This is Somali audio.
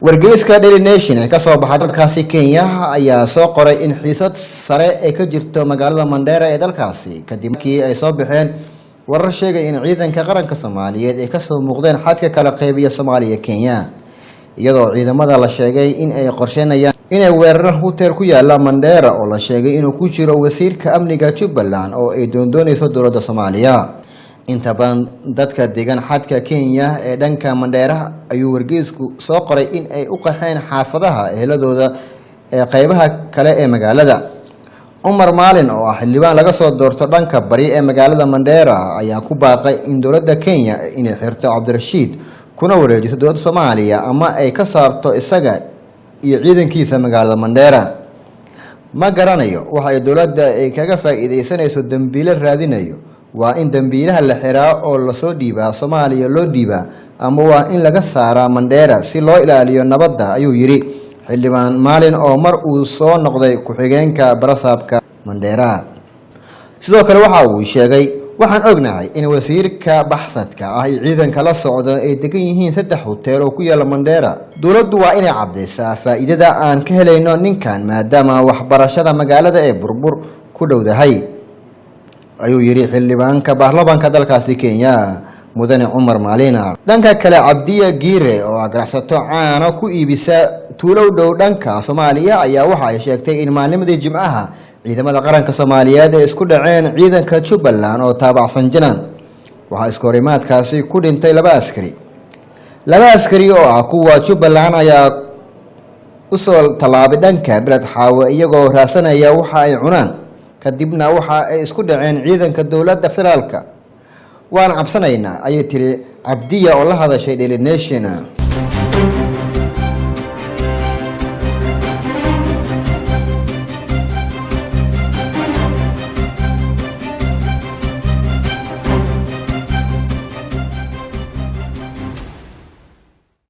wargeyska Daily Nation ee ka soo baxay dalkaasi Kenya ayaa soo qoray in xiisad sare ay ka jirto magaalada Mandera ee dalkaasi kadib markii ay soo baxeen warar sheegay in ciidanka qaranka Soomaaliyeed ay ka soo muuqdeen xadka kala qeybiya Soomaaliya Kenya iyadoo ciidamada la sheegay in ay qorsheynayaan inay weeraraan hotel ku yaala Mandera oo la sheegay inuu ku jiro wasiirka amniga Jubbaland oo ay doonayso dowladda Soomaaliya inta badan dadka deegan xadka Kenya ee dhanka Mandera ayuu wargeysku soo qoray in ay u qaxeen xaafadaha eheladooda ee qaybaha kale ee magaalada Umar Maalin oo ah xildhibaan laga soo doorto dhanka bari ee magaalada Mandera ayaa ku baaqay in dowladda Kenya inay xirto Cabdirashiid kuna wareejiso dowladda Soomaaliya ama ay ka saarto isaga iyo ciidankiisa magaalada Mandera ma garanayo waxa ay dowladda ay kaga faa'iideysanayso dambiile raadinayo waa in dambiilaha la xiraa oo la soo dhiibaa Soomaaliya loo dhiibaa ama waa in laga saaraa Mandera si loo ilaaliyo nabadda ayuu yiri xildhibaan Maalin oo mar uu soo noqday ku-xigeenka barasaabka Mandera sidoo kale waxa uu sheegay waxaan ognahay in wasiirka baxsadka ah iyo ciidanka la socda ay degan yihiin 3 hotel oo ku yaala Mandera dowladdu waa inay cadeysaa faa'iidada aan ka helayno ninkan maadaama waxbarashada magaalada ee burbur ku dhowdahay ayuu yiri xildhibaanka baarlamaanka dalkaasi Kenya mudane Umar Maalin dhanka kale Cabdiya Giire oo ganacsato caan ah ku iibisa tuulo dhow dhanka Soomaaliya ayaa waxa ay sheegtay in maalmadii Jimcaha ciidamada qaranka Soomaaliyeed ay isku dhaceen ciidanka Jubbaland oo taabacsan Janan waxa iskorimaadkaasi ku dhintay 2 askari oo ah kuwa Jubbaland ayaa u soo talaabay dhanka Bered Xaawo iyagoo raasanaya waxa ay cunaan kadibna waxa ay isku dhaceen ciidanka dowladda federaalka waan cabsanaynaa ayay tiri Cabdiya oo la hadashay Daily Nation